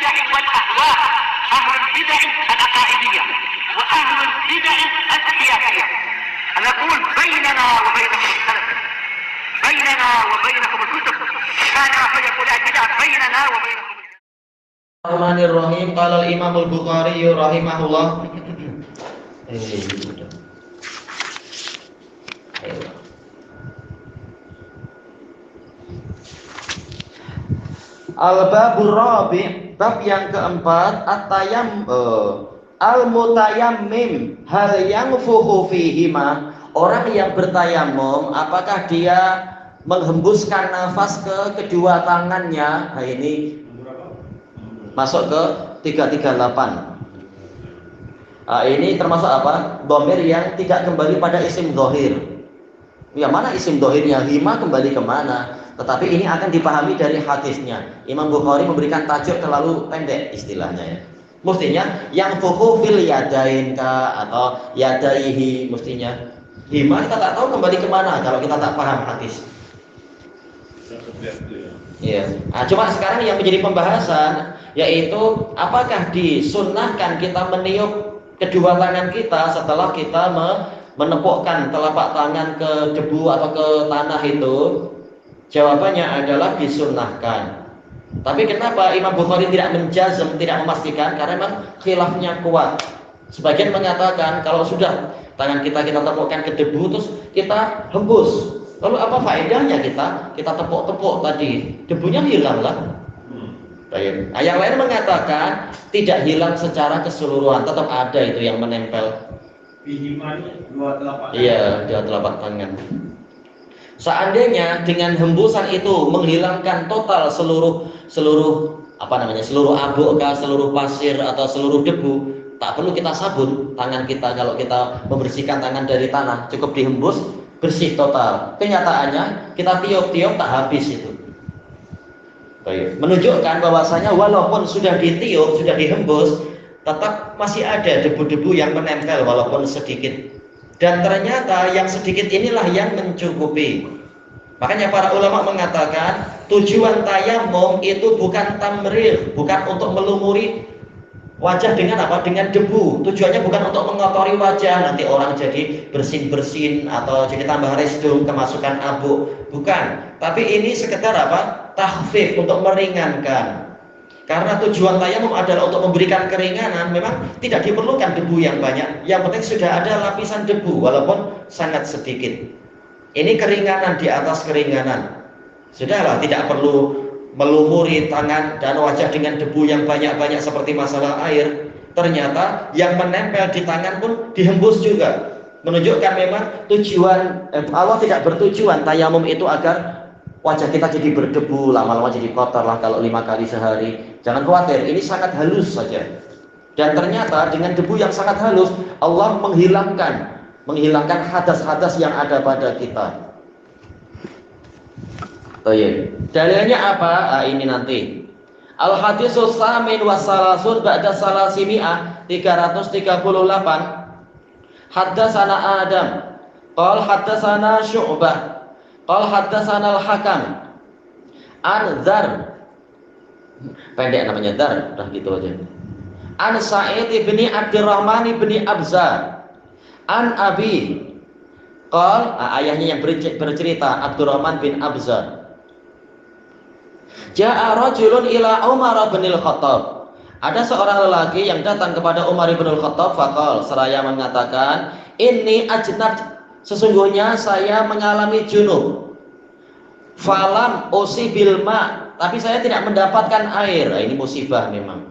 البدع والأهواء، أهل البدع العقائدية وأهل البدع السياسية. نقول بيننا وبينكم السلف، بيننا وبينكم الكتب، كان فيقول البدع بيننا وبينكم. Bismillahirrahmanirrahim. Qala al-Imam al-Bukhari rahimahullah. Al-babur rabi', bab yang keempat, al-mutayammim hal yanfukhu fihima. Orang yang bertayamum, apakah dia menghembuskan nafas ke kedua tangannya? Nah, ini masuk ke 338. Ini termasuk apa? Dhamir yang tidak kembali pada isim dhahir. Ya, mana isim dhahirnya? Hima kembali kemana? Tetapi ini akan dipahami dari hadisnya. Imam Bukhari memberikan tajuk terlalu pendek istilahnya ya. Mestinya yang fuhu fil yadain atau yadaihi, mestinya. Hima kita tak tahu kembali kemana kalau kita tak paham hadis. Iya. Nah, cuma sekarang yang menjadi pembahasan yaitu apakah disunnahkan kita meniup kedua tangan kita setelah kita menepukkan telapak tangan ke debu atau ke tanah itu? Jawabannya adalah disunnahkan. Tapi kenapa Imam Bukhari tidak menjazm, tidak memastikan? Karena memang khilafnya kuat. Sebagian mengatakan kalau sudah tangan kita tepukkan ke debu terus kita hembus, lalu apa faedahnya kita tepuk-tepuk tadi? Debunya hilang lah. Nah, yang lain mengatakan tidak hilang secara keseluruhan, tetap ada itu yang menempel. Iya, dua telapak tangan. Seandainya dengan hembusan itu menghilangkan total seluruh abu, seluruh pasir atau seluruh debu, tak perlu kita sabun tangan kita kalau kita membersihkan tangan dari tanah, cukup dihembus bersih total. Kenyataannya kita tiup-tiup tak habis itu. Menunjukkan bahwasanya walaupun sudah ditiup, sudah dihembus, tetap masih ada debu-debu yang menempel walaupun sedikit. Dan ternyata yang sedikit inilah yang mencukupi. Makanya para ulama mengatakan tujuan tayamum itu bukan tamril, bukan untuk melumuri wajah dengan apa? Dengan debu. Tujuannya bukan untuk mengotori wajah, nanti orang jadi bersin-bersin atau jadi tambah resdung, kemasukan abu. Bukan. Tapi ini sekedar apa? Takhfif, untuk meringankan. Karena tujuan tayamum adalah untuk memberikan keringanan, memang tidak diperlukan debu yang banyak. Yang penting sudah ada lapisan debu walaupun sangat sedikit. Ini keringanan di atas keringanan. Sudahlah, tidak perlu melumuri tangan dan wajah dengan debu yang banyak-banyak seperti masalah air. Ternyata yang menempel di tangan pun dihembus juga. Menunjukkan memang tujuan Allah tidak bertujuan tayamum itu agar wajah kita jadi berdebu, lama-lama jadi kotor lah kalau 5 kali sehari. Jangan khawatir, ini sangat halus saja. Dan ternyata dengan debu yang sangat halus, Allah menghilangkan hadas-hadas yang ada pada kita. Dalilnya apa? Ini nanti. Al-hadisus samin wassalasun ba'da salasimi'ah 338. Haddasana Adam qala haddasana Syu'bah qala haddasana Al-Hakam an Dzar, pendek namanya Dzar, udah gitu aja. An Sa'id bin Abdurrahman bin Abza an Abi qala, ayahnya yang bercerita Abdurrahman bin Abza. Ja'a rajulun ila Umar bin Al-Khattab. Ada seorang lelaki yang datang kepada Umar bin Al-Khattab, faqal, seraya mengatakan, "Inni ajnab, sesungguhnya saya mengalami junub. Falam usibil ma, tapi saya tidak mendapatkan air." Nah, ini musibah memang.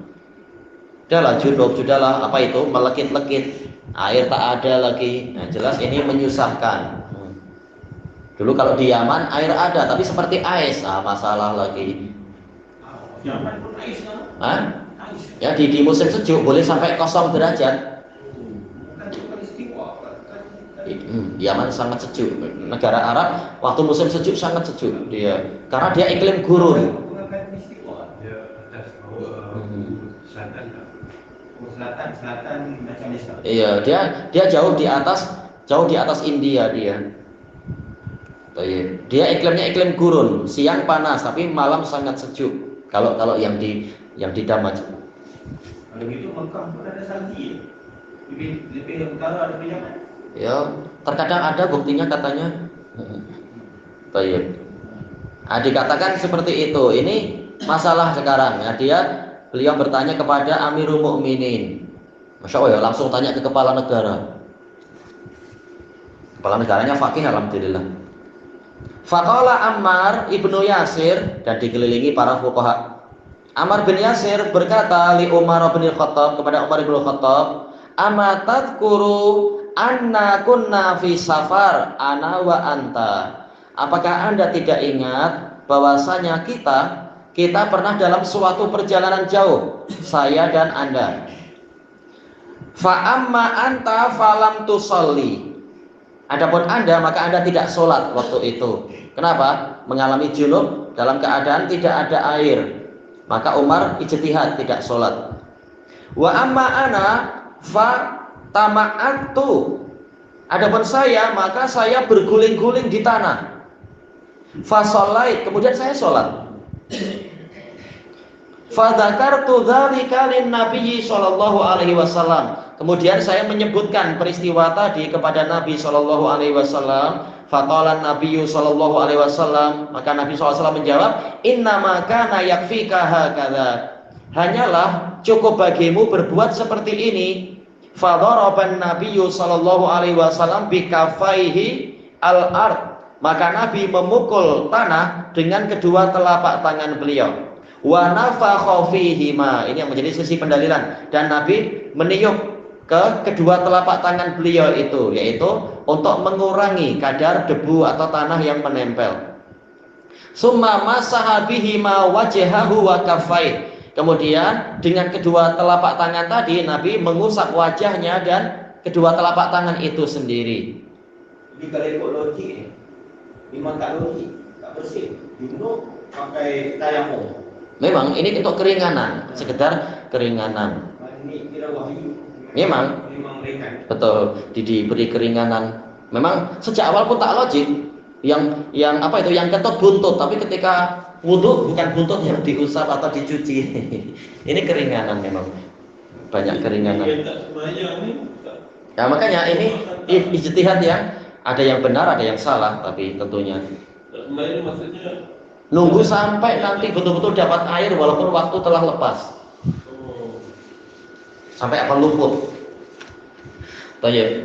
Sudahlah junub, sudahlah apa itu melekit-lekit, air tak ada lagi. Nah, jelas ini menyusahkan. Dulu kalau di Yaman air ada, tapi seperti ais, masalah lagi. Yaman pun ais kan? Hah? Ya di musim sejuk boleh sampai 0 derajat. Yaman sangat sejuk. Negara Arab waktu musim sejuk sangat sejuk dia, karena dia iklim gurun. Selatan Iya, dia jauh di atas India dia. Dia iklimnya iklim gurun, siang panas tapi malam sangat sejuk. Kalau yang di Damaj. Kalau gitu Mekah pun ada salji. Lebih utara ada pinjaman. Ya, terkadang ada buktinya katanya. Baik. Dikatakan seperti itu. Ini masalah sekarang. Beliau bertanya kepada Amirul Mukminin. Masya Allah ya, langsung tanya ke kepala negara. Kepala negaranya faqih alhamdulillah. Faqala Ammar ibnu Yasir, dan dikelilingi para fuqaha. Ammar bin Yasir berkata li Umar bin Khattab, kepada Umar bin Khattab, "Ama tadhkuru anna kunna fi safar ana wa anta." Apakah Anda tidak ingat bahwasanya kita pernah dalam suatu perjalanan jauh, saya dan Anda. Fa amma anta falam tusalli. Adapun Anda, maka Anda tidak sholat waktu itu. Kenapa? Mengalami junub dalam keadaan tidak ada air. Maka Umar ijtihad tidak sholat. Wa amma ana fa tama'antu. Adapun saya, maka saya berguling-guling di tanah. Fa sholait, kemudian saya sholat. Fa dzakartu dzalika lin Nabi sallallahu alaihi wasallam. Kemudian saya menyebutkan peristiwa tadi kepada Nabi sallallahu alaihi wasallam. Faqala Nabi sallallahu alaihi wasallam, maka Nabi sallallahu alaihi wasallam menjawab, "Innama kana yakfika hakadza." Hanyalah cukup bagimu berbuat seperti ini. Fadharaban Nabi sallallahu alaihi wasallam bikafaihi al-ard. Maka Nabi memukul tanah dengan kedua telapak tangan beliau. Wa nafakha fihima. Ini yang menjadi sisi pendalilan. Dan Nabi meniup ke kedua telapak tangan beliau itu, yaitu untuk mengurangi kadar debu atau tanah yang menempel. Summa masaha bihima wajhahu wa kaffai. Kemudian dengan kedua telapak tangan tadi Nabi mengusap wajahnya dan kedua telapak tangan itu sendiri. Jadi kalau ikut logik ni, memang tak logik, tak bersih. Junub pakai tayamum. Memang ini untuk keringanan, sekedar keringanan. Ini kira wahyu. Memang ringan. betul, diberi keringanan. Memang sejak awal pun tak logik. Yang apa itu? Yang ketut buntut, tapi ketika wudu bukan buntut yang diusap atau dicuci. Ini keringanan memang. Banyak keringanan. Ya makanya ini ijtihad yang ada yang benar, ada yang salah, tapi tentunya nunggu sampai nanti betul-betul dapat air walaupun waktu telah lepas. Sampai akan luput. Baik.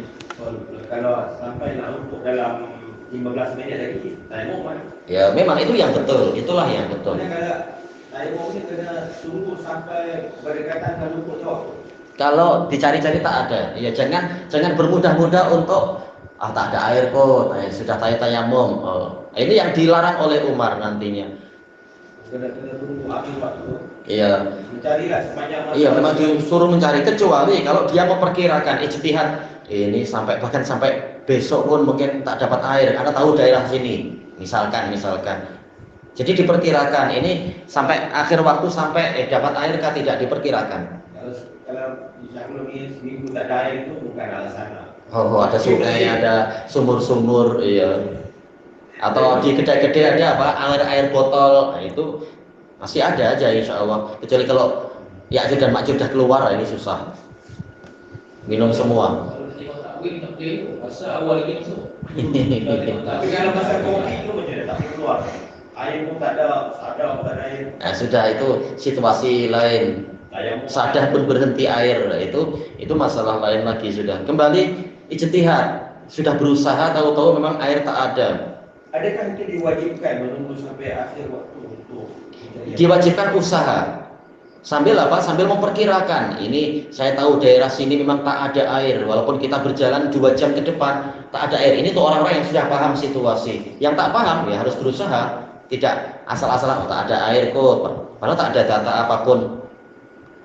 Kalau sampai nak luput dalam 15 minit lagi, tayamum kan? Ya, memang itu yang betul. Itulah yang betul. Kalau tayamum ni kena tunggu sampai berdekatan ke luput waktu. Kalau dicari-cari tak ada. Ya jangan bermudah-mudah untuk tak ada air kok. Sudah tayamum. Ini yang dilarang oleh Umar nantinya. Kena tunggu habis waktu. Iya. Mencarilah sepanjang masa. Iya, memang disuruh mencari, kecuali kalau dia memperkirakan ijtihad ini bahkan sampai besok pun mungkin tak dapat air karena tahu daerah sini. Misalkan. Jadi diperkirakan ini sampai akhir waktu sampai dapat air kah tidak diperkirakan. Kalau sebelum ini seminggu tak ada air itu bukan alasan. Ada sungai, ada sumur-sumur, iya. Atau di kedai-kedai ada air botol, nah, itu masih ada aja insya Allah. Kecuali kalau Ya'juj dan Ma'juj sudah keluar, ini susah. Minum semua. Tapi kalau masa kopi itu menjadi tak keluar. Air pun tak ada air. Nah, sudah itu situasi lain. Sadah pun berhenti air, itu masalah lain lagi sudah. Kembali ijtihad, sudah berusaha tahu-tahu memang air tak ada. Adakah itu diwajibkan menunggu sampai akhir waktu untuk diwajibkan usaha sambil memperkirakan ini saya tahu daerah sini memang tak ada air walaupun kita berjalan 2 jam ke depan tak ada air. Ini tuh orang-orang yang sudah paham situasi. Yang tak paham ya harus berusaha, tidak asal-asalan tak ada air kok padahal tak ada data apapun.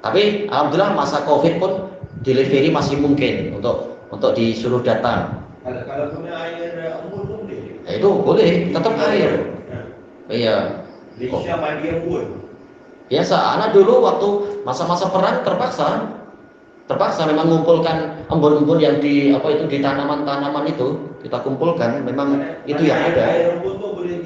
Tapi alhamdulillah masa Covid pun delivery masih mungkin untuk disuruh datang. Kalau punya air embun pun boleh. Itu boleh, tetap air. Iya. Malaysia mandi embun. Biasa, anak dulu waktu masa-masa perang terpaksa memang mengumpulkan embun-embun yang di tanaman-tanaman itu kita kumpulkan, memang itu yang ada. Air embun tuh boleh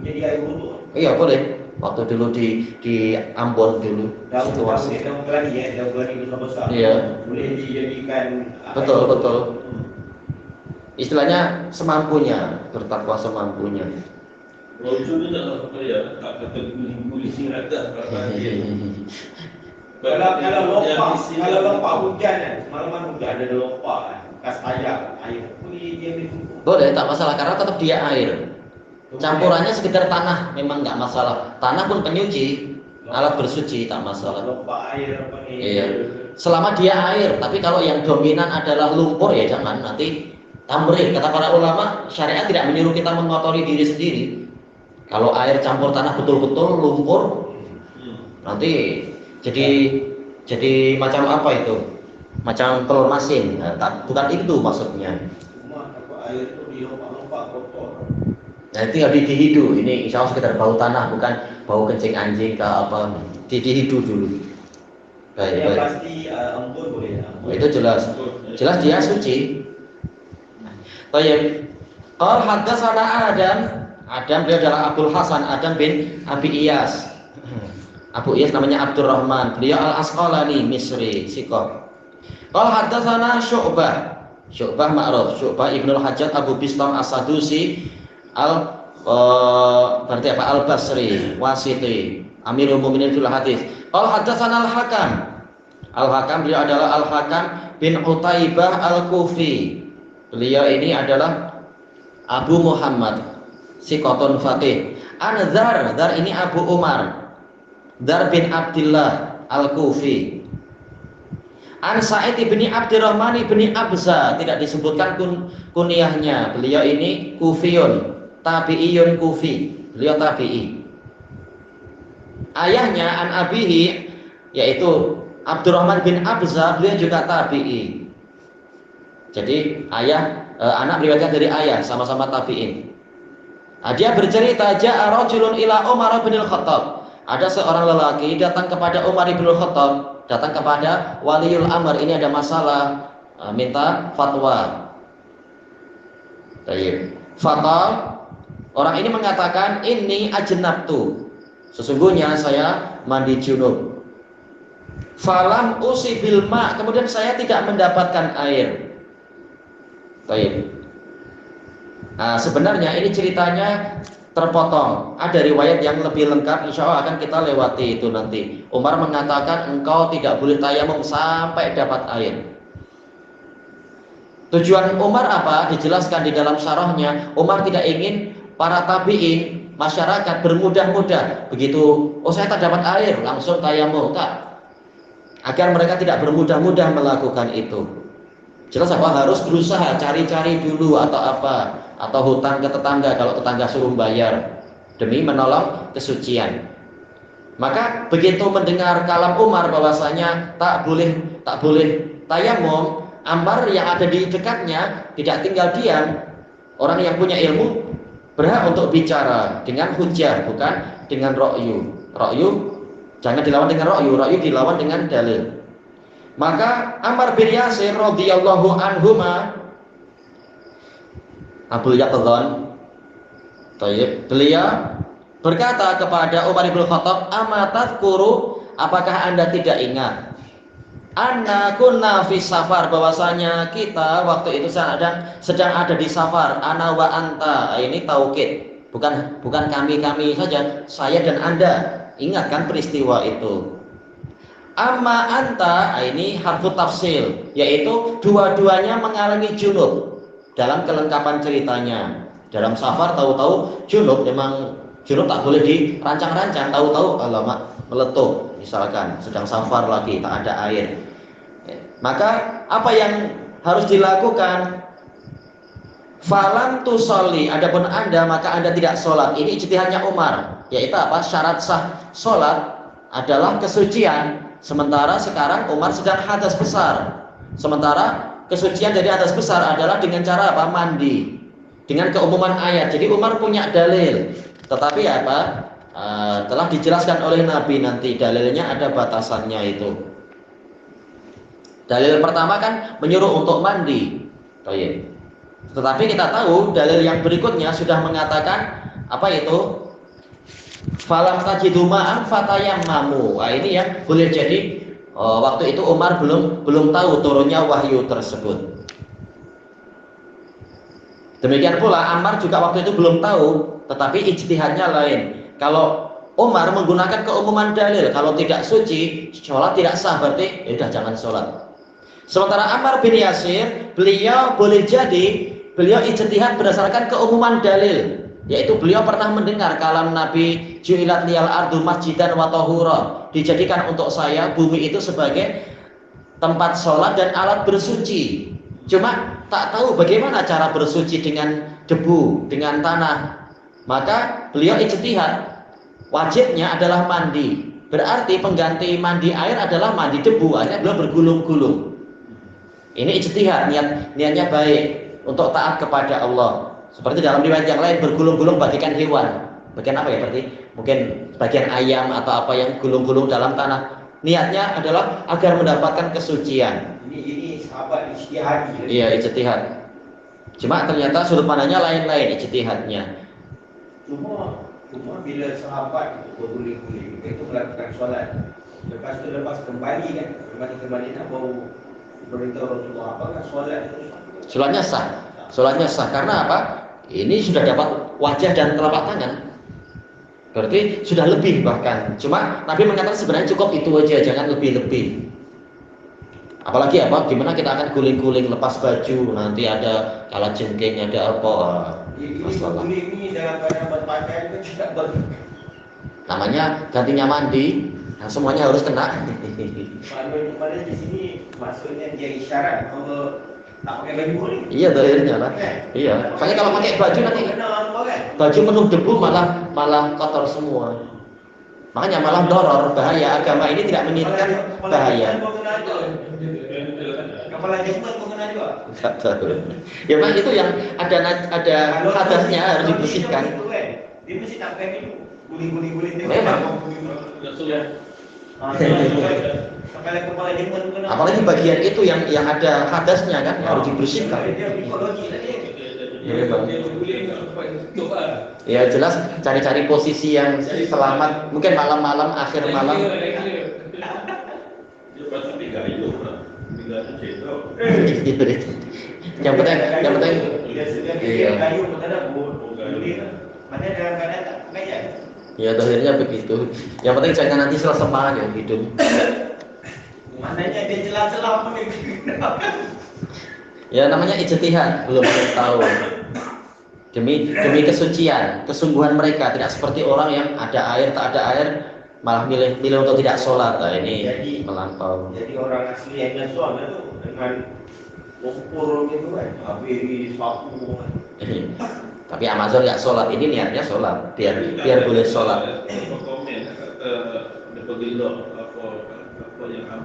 jadi air wudhu. Iya boleh. waktu dulu di Ambon dulu situasi. Daun lagi ya, daun lagi besar-besar. Iya. Boleh dijadikan Betul. Istilahnya semampunya, bertakwa semampunya. Rojo ni tak apa ya, tak kata guling-guling rata. Kalau lompat hujan kan, malaman hujan ada lompat kan, kas air, dia ditumpuk. Boleh, tak masalah karena tetap dia air. Campurannya sekedar tanah, memang nggak masalah. Tanah pun penyuci, alat bersuci tak masalah. Lompat air apa ni? Iya. Selama dia air, tapi kalau yang dominan adalah lumpur ya jangan, nanti tamrin. Kata para ulama, syariat tidak menyuruh kita mengotori diri sendiri. Kalau air campur tanah betul-betul lumpur, nanti jadi macam apa itu? Macam telur masin. Nah, bukan itu maksudnya. Cuma apa air itu dilompat-lompat kotor. Nah itu yang dihidu. Ini insya Allah sekedar bau tanah, bukan bau kencing anjing ke apa. Dihidu dulu. Baik. Pasti ampun boleh. Itu jelas dia suci. Baik. Qal haddatsana Adam beliau adalah Abdul Hasan Adam bin Abi Iyas. Abu Iyas namanya Abdurrahman. Beliau Al-Asqalani Misri Siqah. Qal haddatsana Syu'bah ma'ruf. Syu'bah Ibnu Hajjaj Abu Bistam As-Sadusi berarti apa? Al-Basri Wasiti Amirul Mukminin fil hadis. Qal haddatsana Al-Hakam beliau adalah Al-Hakam bin Utaibah Al-Kufi. Beliau ini adalah Abu Muhammad Siqatun Faqih. Dar ini Abu Umar Dar bin Abdullah Al-Kufi. An Sa'id bin Abdurrahman bin Abza, tidak disebutkan kunyahnya. Beliau ini Kufiyun, tabi'iyun Kufi. Beliau tabi'i. Ayahnya an abihi yaitu Abdurrahman bin Abza, beliau juga tabi'i. Jadi anak meriwayatkan dari ayah, sama-sama tabi'in. Dia bercerita, ja'a rajulun ila Umar bin Al-Khattab. Ada seorang lelaki datang kepada Umar bin Al-Khattab, datang kepada waliul amr, ini ada masalah, minta fatwa. Baik. Fatwa, orang ini mengatakan, ini ajnabtu, sesungguhnya saya mandi junub. Falam usibil ma, kemudian saya tidak mendapatkan air. Baik. Nah, sebenarnya ini ceritanya terpotong. Ada riwayat yang lebih lengkap, insya Allah akan kita lewati itu nanti. Umar mengatakan engkau tidak boleh tayamum sampai dapat air. Tujuan Umar apa? Dijelaskan di dalam syarahnya. Umar tidak ingin para tabi'in, masyarakat bermudah-mudah. Begitu, saya tak dapat air, langsung tayamum. Tak. Agar mereka tidak bermudah-mudah melakukan itu. Jelas apa? Harus berusaha cari-cari dulu atau apa, atau hutang ke tetangga kalau tetangga suruh bayar demi menolong kesucian. Maka begitu mendengar kalam Umar bahwasanya tak boleh tayamum, Ammar yang ada di dekatnya tidak tinggal diam. Orang yang punya ilmu berhak untuk bicara dengan hujjah, bukan dengan ra'yu. Ra'yu jangan dilawan dengan ra'yu dilawan dengan dalil. Maka Ammar bin Yasir radhiyallahu anhuma, Abu Yaqdhan, beliau berkata kepada Umar bin Khattab, "Ama tadhkuru, apakah Anda tidak ingat? Anna kunna fi safar, bahwasanya kita waktu itu sedang ada di safar, ana wa anta." Ini taukid, bukan kami saja, saya dan Anda. Ingat kan peristiwa itu. Amma anta, ini harfu tafsil, yaitu dua-duanya mengalami junub. Dalam kelengkapan ceritanya, dalam safar tahu-tahu junub, memang junub tak boleh dirancang-rancang, tahu-tahu alamak meletup, misalkan sedang safar lagi tak ada air. Maka apa yang harus dilakukan? Falam tusolli, adapun Anda maka Anda tidak sholat. Ini ijtihadnya Umar, yaitu apa? Syarat sah sholat adalah kesucian. Sementara sekarang Umar sedang hadas besar. Sementara kesucian dari hadas besar adalah dengan cara apa? Mandi. Dengan keumuman ayat. Jadi Umar punya dalil. Tetapi apa? Telah dijelaskan oleh Nabi nanti. Dalilnya ada batasannya itu. Dalil pertama kan menyuruh untuk mandi. Baik. Tetapi kita tahu dalil yang berikutnya sudah mengatakan apa itu? Falam tajidu ma'an fatayammamu. Nah, ini yang boleh jadi waktu itu Umar belum tahu turunnya wahyu tersebut. Demikian pula Ammar juga waktu itu belum tahu, tetapi ijtihadnya lain. Kalau Umar menggunakan keumuman dalil, kalau tidak suci, sholat tidak sah, berarti ya udah jangan sholat. Sementara Ammar bin Yasir, beliau boleh jadi beliau ijtihad berdasarkan keumuman dalil, yaitu beliau pernah mendengar kalam Nabi, ju'ilat liyal ardu masjidan wa tahura, dijadikan untuk saya bumi itu sebagai tempat sholat dan alat bersuci. Cuma tak tahu bagaimana cara bersuci dengan debu, dengan tanah. Maka beliau ijtihad, wajibnya adalah mandi. Berarti pengganti mandi air adalah mandi debu. Akhirnya beliau bergulung-gulung. Ini ijtihad, niatnya baik untuk taat kepada Allah. Seperti dalam riwayat yang lain, bergulung-gulung bagikan hewan. Bagian apa ya? Berarti mungkin bagian ayam atau apa yang gulung-gulung dalam tanah. Niatnya adalah agar mendapatkan kesucian. Ini sahabat ijtihad. Iya, ijtihad. Cuma ternyata sudut pandangnya lain-lain ijtihadnya. Cuma bila sahabat itu berguling-guling, itu melakukan solat. Lepas kembali kan, kembali nak baru beritahu Rasulullah apakah solat itu? Solatnya sah karena apa? Ini sudah dapat wajah dan telapak tangan. Berarti sudah lebih bahkan. Cuma Nabi mengatakan sebenarnya cukup itu aja, jangan lebih-lebih. Apalagi apa? Gimana kita akan guling-guling lepas baju, nanti ada kalajengking, ada apa? Ini dalam keadaan berpakaian itu tidak Namanya gantinya mandi, nah semuanya harus kena. Pada di sini maksudnya dia isyarat kalau tak pakai baju boleh. Iya, akhirnya lah. Iya. Makanya kalau pakai baju nanti baju penuh debu malah kotor semua. Makanya malah doror, bahaya. Agama ini tidak menginginkan bahaya. Kepala jenggot mengenai juga. Ya memang itu yang ada hadasnya harus dibersihkan. Dia mesti tak pakai itu. Guling-guling Memang. Kepala jenggot mengenai. Apalagi bagian itu yang ada hadasnya kan harus dibersihkan. Dia psikologi tadi. Ya, Bang. Ya jelas cari-cari posisi yang selamat. Mungkin malam-malam, akhir malam. Yang penting iya. Ya akhirnya begitu. Yang penting jangan nanti selesema ya hidung. Mananya dia celah-celah pun. Ya namanya ijtihad, belum tahu. Demi kesucian, kesungguhan mereka tidak seperti orang yang ada air tak ada air malah milih untuk tidak sholat. Nah, ini jadi, melampau. Jadi orang asli yang sholat itu dengan lumpur gitu kan, habis sapu. Tapi Amazon nggak sholat, ini niatnya sholat, biar boleh sholat.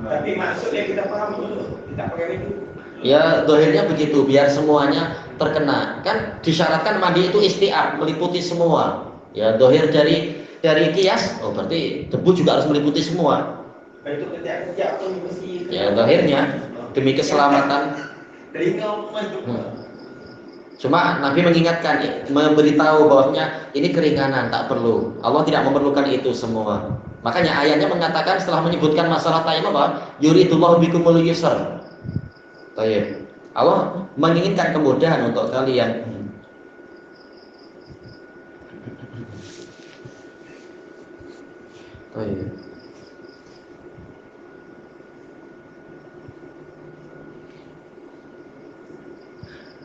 Tapi maksudnya kita paham dulu, kita pakai itu. Ya dohirnya begitu, biar semuanya terkena. Kan disyaratkan mandi itu isti'ab, meliputi semua. Ya dohir dari kias, oh berarti debu juga harus meliputi semua. Itu kerja pun mesti. Ya dohirnya demi keselamatan. Cuma Nabi mengingatkan, memberitahu bahwasanya ini keringanan, tak perlu. Allah tidak memerlukan itu semua. Makanya ayatnya mengatakan setelah menyebutkan masalah tayammum bahwa yuridullahu bikumul yusr. Baik. Allah menginginkan kemudahan untuk kalian. Baik.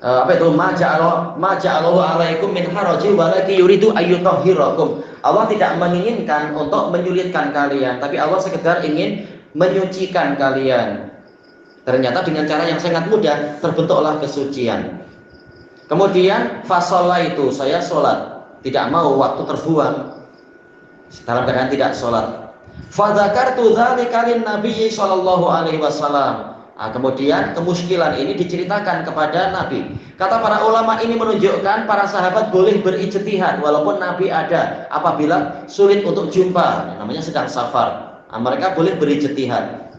Apa itu ma ja'alahu alaikum min haraji walaki yuridu ayyutahhirakum. Allah tidak menginginkan untuk menyulitkan kalian, tapi Allah sekedar ingin menyucikan kalian. Ternyata dengan cara yang sangat mudah terbentuklah kesucian. Kemudian fasolah itu saya sholat, tidak mau waktu terbuang dalam keadaan tidak sholat. Fadzakartu dzalika lin Nabi sallallahu alaihi wasallam. Kemudian kemuskilan ini diceritakan kepada Nabi. Kata para ulama ini menunjukkan para sahabat boleh berijtihad walaupun Nabi ada apabila sulit untuk jumpa, namanya sedang safar. Mereka boleh berijtihad.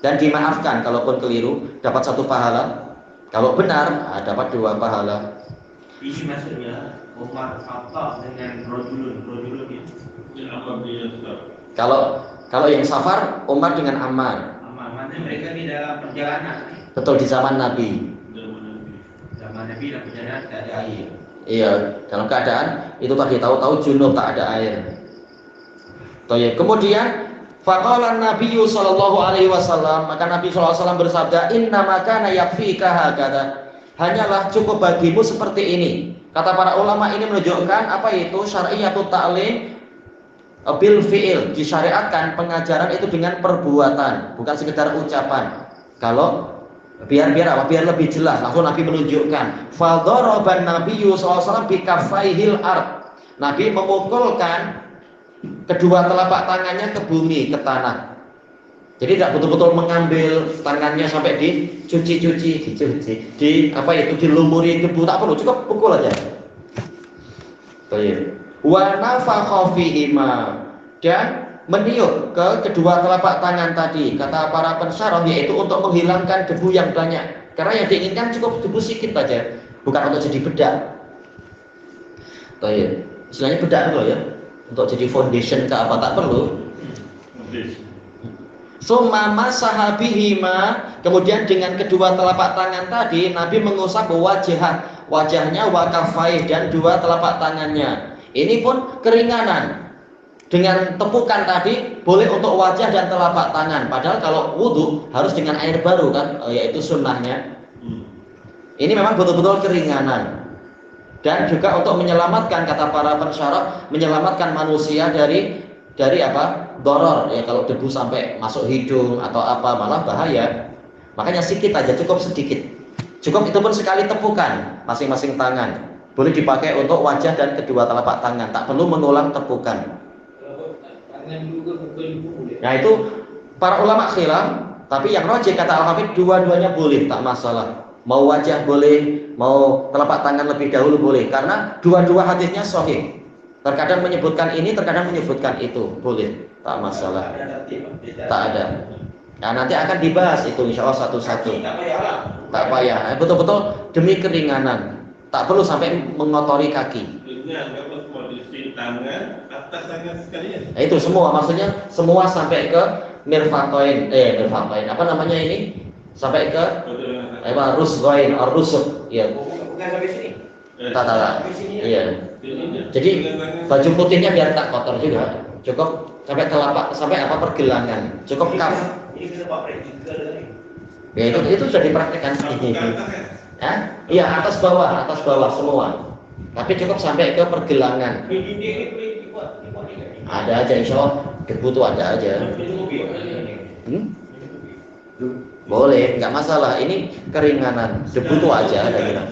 Dan dimaafkan kalaupun keliru, dapat 1 pahala. Kalau benar, dapat 2 pahala. Ini maksudnya Umar khata dengan rojulun ini. Kalau yang safar Umar dengan Ammar. Amannya mereka di dalam perjalanan. Betul, di zaman Nabi. Zaman Nabi dalam perjalanan tidak ada air. Iya, dalam keadaan itu tadi tahu-tahu junub tak ada air. Toyib. Kemudian faqala Nabi sallallahu alaihi wasallam, maka Nabi sallallahu alaihi wasallam bersabda, "Inna makana yakfika hakada." Hanyalah cukup bagimu seperti ini. Kata para ulama ini menunjukkan apa itu syar'iyatut ta'lim bil fi'il, disyariatkan pengajaran itu dengan perbuatan, bukan sekedar ucapan. Kalau biar apa? Biar lebih jelas. Langsung Nabi menunjukkan. Fadharaban Nabiyyu sallallahu alaihi wasallam bikafaihil ard. Nabi memukulkan kedua telapak tangannya ke bumi, ke tanah. Jadi tidak betul-betul mengambil tangannya sampai dicuci, dilumuri debu, tak perlu, cukup pukul aja. Baik. Wa nafakha fihima, dan meniup ke kedua telapak tangan tadi, kata para pensyarah, yaitu untuk menghilangkan debu yang banyak. Karena yang diinginkan cukup debu sedikit saja, bukan untuk jadi bedak. Baik. Istilahnya bedak loh ya, untuk jadi foundation ke apa, tak perlu. Summa masaha bihima, kemudian dengan kedua telapak tangan tadi Nabi mengusap wajahnya, wa kafaih, dan dua telapak tangannya. Ini pun keringanan. Dengan tepukan tadi boleh untuk wajah dan telapak tangan. Padahal kalau wudhu harus dengan air baru kan, yaitu sunnahnya. Ini memang betul-betul keringanan. Dan juga untuk menyelamatkan, kata para pensyarah, menyelamatkan manusia dari apa? Doror ya, kalau debu sampai masuk hidung atau apa malah bahaya. Makanya sedikit aja, cukup sedikit. Cukup itu pun sekali tepukan masing-masing tangan. Boleh dipakai untuk wajah dan kedua telapak tangan, tak perlu mengulang tepukan. Nah itu para ulama khilaf, tapi yang rajih kata Al-Hafidz dua-duanya boleh, tak masalah. Mau wajah boleh, mau telapak tangan lebih dahulu boleh, karena dua-dua hadisnya sahih. Terkadang menyebutkan ini, terkadang menyebutkan itu, boleh, tak masalah. Tak ada. Nah nanti akan dibahas itu insya Allah satu-satu. Tak payah, betul-betul demi keringanan. Tak perlu sampai mengotori kaki. Nah, itu semua, maksudnya semua sampai ke mirfaqain, apa namanya ini? Sampai ke rusghain, rusuk, ya. Bukan sampai sini. Tak. Iya. Jadi baju putihnya biar tak kotor juga. Cukup sampai telapak, sampai apa pergelangan. Cukup kaf. Ini kita pakai juga tadi. Ya itu sudah dipraktikkan. Iya, atas bawah semua. Tapi cukup sampai ke pergelangan. Ada aja insya Allah, debu tuh ada aja. Boleh, nggak masalah. Ini keringanan, debu tuh aja ada gitu.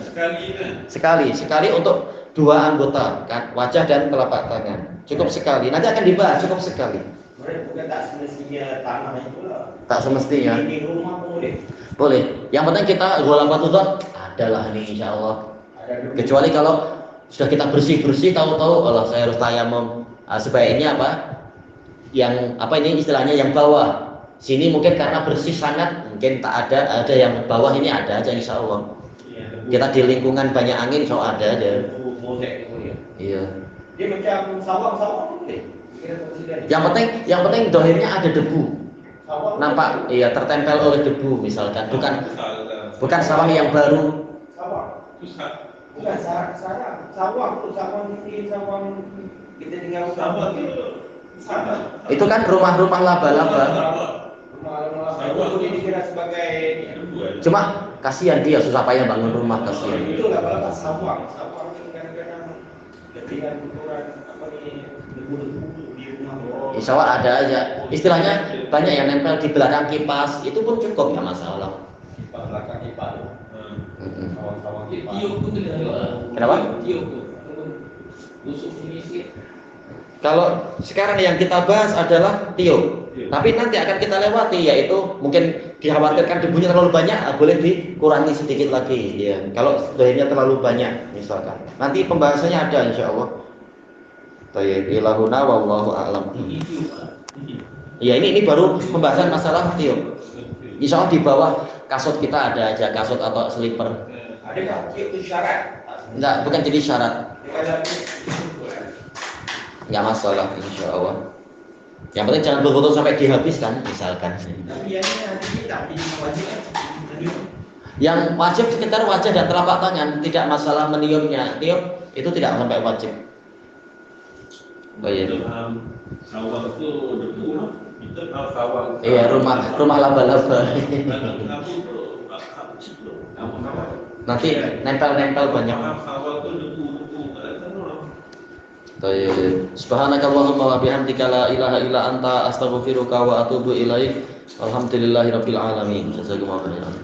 Sekali untuk dua anggota, kan, wajah dan telapak tangan. Cukup sekali. Nanti akan dibahas, cukup sekali. Bukan tak semestinya tanah itu lah. Tak semestinya. Di rumah boleh. Boleh. Yang penting kita ghulafatullah adalah ini insya Allah. Kecuali kalau sudah kita bersih tahu-tahu Allah saya harus tayamum. Sebaiknya apa? Yang apa ini istilahnya yang bawah. Sini mungkin karena bersih sangat mungkin tak ada yang bawah ini ada aja insya Allah. Kita di lingkungan banyak angin insya Allah ada aja. Iya. Dia macam sawang boleh. Yang penting dohirnya ada debu. Nampak iya tertempel oleh debu misalkan, bukan sawang yang baru. Bukan sawang ini kita tinggal sawang itu. Itu kan rumah-rumah laba-laba. Rumah ini dikira sebagai Cuma kasihan dia susah payah bangun rumah, kasihan. itu laba-laba sawang kadang-kadang dengan ukuran apa nih debu-debu di rumah. Insya Allah ada aja. Istilahnya banyak yang nempel di belakang kipas, itu pun cukup nggak masalah. Kipas belakang kipas. Sawang-sawang kipas. Kenapa? Kalau sekarang yang kita bahas adalah tiup, tapi nanti akan kita lewati, yaitu mungkin dikhawatirkan debunya terlalu banyak, boleh dikurangi sedikit lagi. Ya. Kalau dohirnya terlalu banyak, misalkan. Nanti pembahasannya ada, insya Allah. Tayyib ilahuna wallahu a'lam. Ya ini baru pembahasan masalah tiup. Insya Allah di bawah kasut kita ada aja, kasut atau slipper. Ada nggak tiup itu syarat? Enggak, bukan jadi syarat. Nggak masalah, insya Allah. Yang penting jangan berfoto sampai dihabiskan, misalkan. Tapi yang ini nanti tidak jadi wajib kan? Yang wajib sekitar wajah dan telapak tangan, tidak masalah meniupnya. Tiup itu tidak sampai wajib. Oh iya. Dalam sawah itu debu, no? Kita kalau sawah. Iya, rumah laba-laba. Kamu itu apa? Nanti nempel-nempel banyak. Sawah itu debu. Baik. Subhanakallahumma wa bihamdika la ilaha illa anta astaghfiruka wa atubu ilaik. Alhamdulillahirabbil alamin. Jazakumullahu khairan.